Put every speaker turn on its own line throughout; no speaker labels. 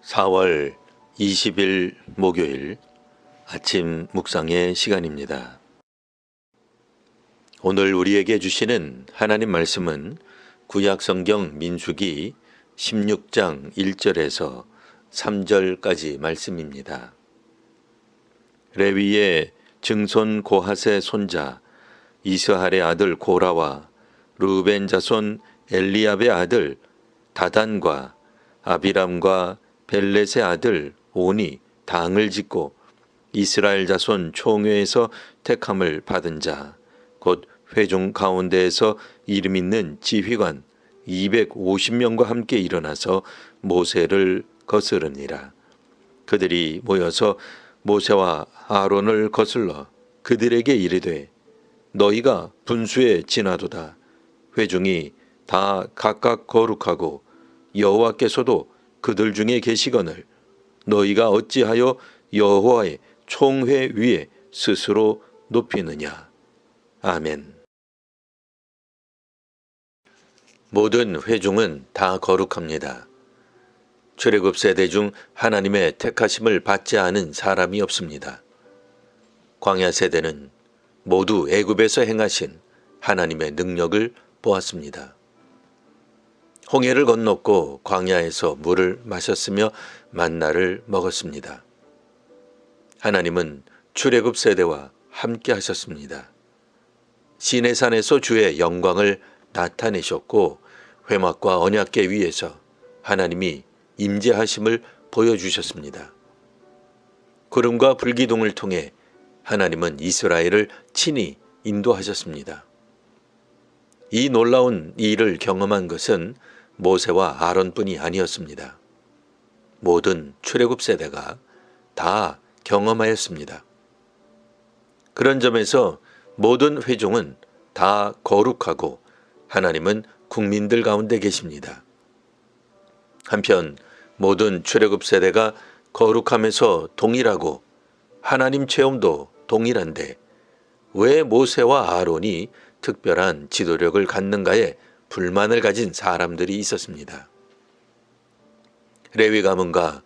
4월 20일 목요일 아침 묵상의 시간입니다. 오늘 우리에게 주시는 하나님 말씀은 구약성경 민수기 16장 1절에서 3절까지 말씀입니다. 레위의 증손 고핫의 손자 이스할의 아들 고라와 르우벤 자손 엘리압의 아들 다단과 아비람과 벨렛의 아들 온이 당을 짓고 이스라엘 자손 총회에서 택함을 받은 자 곧 회중 가운데에서 이름 있는 지휘관 250명과 함께 일어나서 모세를 거스르니라. 그들이 모여서 모세와 아론을 거슬러 그들에게 이르되 너희가 분수에 지나도다. 회중이 다 각각 거룩하고 여호와께서도 그들 중에 계시거늘 너희가 어찌하여 여호와의 총회 위에 스스로 높이느냐. 아멘. 모든 회중은 다 거룩합니다. 출애굽 세대 중 하나님의 택하심을 받지 않은 사람이 없습니다. 광야 세대는 모두 애굽에서 행하신 하나님의 능력을 보았습니다. 홍해를 건넜고 광야에서 물을 마셨으며 만나를 먹었습니다. 하나님은 출애굽 세대와 함께 하셨습니다. 시내산에서 주의 영광을 나타내셨고 회막과 언약궤 위에서 하나님이 임재하심을 보여주셨습니다. 구름과 불기둥을 통해 하나님은 이스라엘을 친히 인도하셨습니다. 이 놀라운 일을 경험한 것은 모세와 아론뿐이 아니었습니다. 모든 출애굽 세대가 다 경험하였습니다. 그런 점에서 모든 회중은 다 거룩하고 하나님은 국민들 가운데 계십니다. 한편 모든 출애굽 세대가 거룩함에서 동일하고 하나님 체험도 동일한데 왜 모세와 아론이 특별한 지도력을 갖는가에 불만을 가진 사람들이 있었습니다. 레위 가문과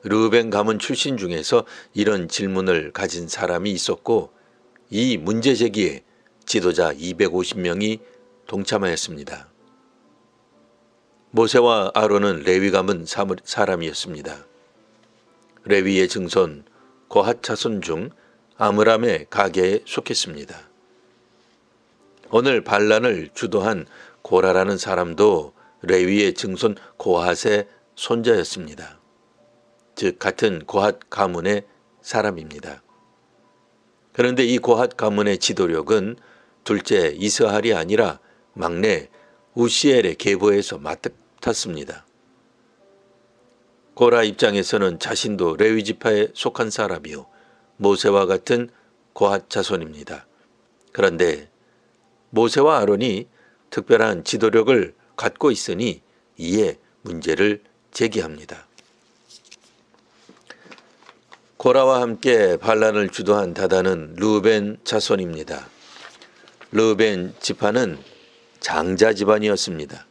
르우벤 가문 출신 중에서 이런 질문을 가진 사람이 있었고 이 문제 제기에 지도자 250명이 동참하였습니다. 모세와 아론은 레위 가문 사람이었습니다. 레위의 증손 고핫 자손 중 아므람의 가계에 속했습니다. 오늘 반란을 주도한 고라라는 사람도 레위의 증손 고핫의 손자였습니다. 즉 같은 고핫 가문의 사람입니다. 그런데 이 고핫 가문의 지도력은 둘째 이스할이 아니라 막내 우시엘의 계보에서 맡았습니다. 고라 입장에서는 자신도 레위 지파에 속한 사람이요 모세와 같은 고핫 자손입니다. 그런데 모세와 아론이 특별한 지도력을 갖고 있으니 이에 문제를 제기합니다. 고라와 함께 반란을 주도한 다단은 르우벤 자손입니다. 르우벤 지파는 장자 집안이었습니다.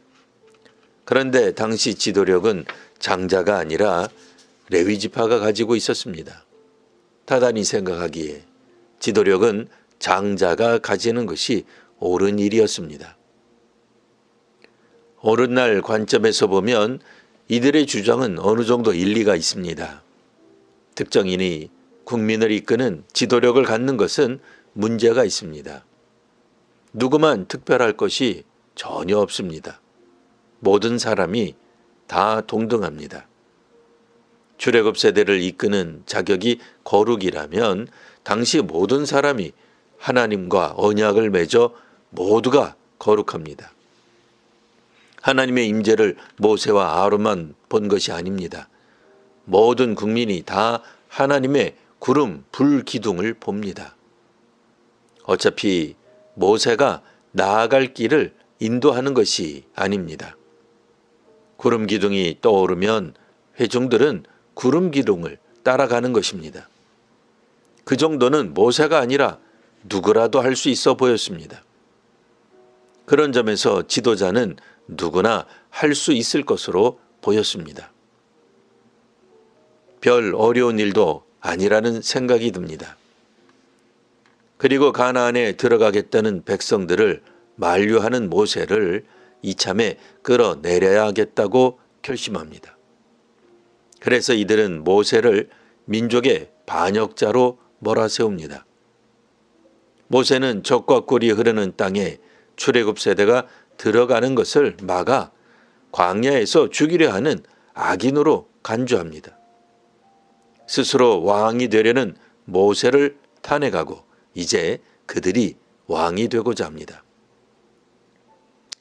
그런데 당시 지도력은 장자가 아니라 레위 지파가 가지고 있었습니다. 다단이 생각하기에 지도력은 장자가 가지는 것이 옳은 일이었습니다. 오늘날 관점에서 보면 이들의 주장은 어느 정도 일리가 있습니다. 특정인이 국민을 이끄는 지도력을 갖는 것은 문제가 있습니다. 누구만 특별할 것이 전혀 없습니다. 모든 사람이 다 동등합니다. 출애굽 세대를 이끄는 자격이 거룩이라면 당시 모든 사람이 하나님과 언약을 맺어 모두가 거룩합니다. 하나님의 임재를 모세와 아론만 본 것이 아닙니다. 모든 국민이 다 하나님의 구름, 불 기둥을 봅니다. 어차피 모세가 나아갈 길을 인도하는 것이 아닙니다. 구름 기둥이 떠오르면 회중들은 구름 기둥을 따라가는 것입니다. 그 정도는 모세가 아니라 누구라도 할 수 있어 보였습니다. 그런 점에서 지도자는 누구나 할 수 있을 것으로 보였습니다. 별 어려운 일도 아니라는 생각이 듭니다. 그리고 가나안에 들어가겠다는 백성들을 만류하는 모세를 이참에 끌어내려야겠다고 결심합니다. 그래서 이들은 모세를 민족의 반역자로 몰아세웁니다. 모세는 적과 꿀이 흐르는 땅에 출애굽 세대가 들어가는 것을 막아 광야에서 죽이려 하는 악인으로 간주합니다. 스스로 왕이 되려는 모세를 탄핵하고 이제 그들이 왕이 되고자 합니다.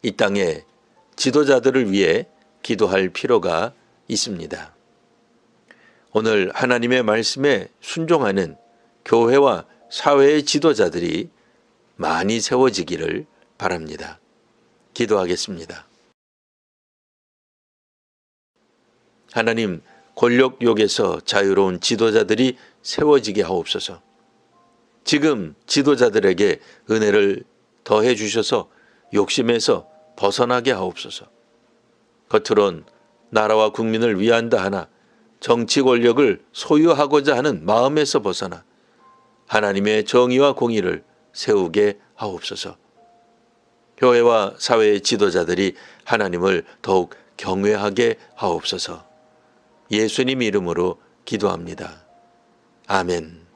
이 땅에 지도자들을 위해 기도할 필요가 있습니다. 오늘 하나님의 말씀에 순종하는 교회와 사회의 지도자들이 많이 세워지기를 바랍니다. 기도하겠습니다. 하나님, 권력욕에서 자유로운 지도자들이 세워지게 하옵소서. 지금 지도자들에게 은혜를 더해 주셔서 욕심에서 벗어나게 하옵소서. 겉으론 나라와 국민을 위한다 하나 정치 권력을 소유하고자 하는 마음에서 벗어나 하나님의 정의와 공의를 세우게 하옵소서. 교회와 사회의 지도자들이 하나님을 더욱 경외하게 하옵소서. 예수님 이름으로 기도합니다. 아멘.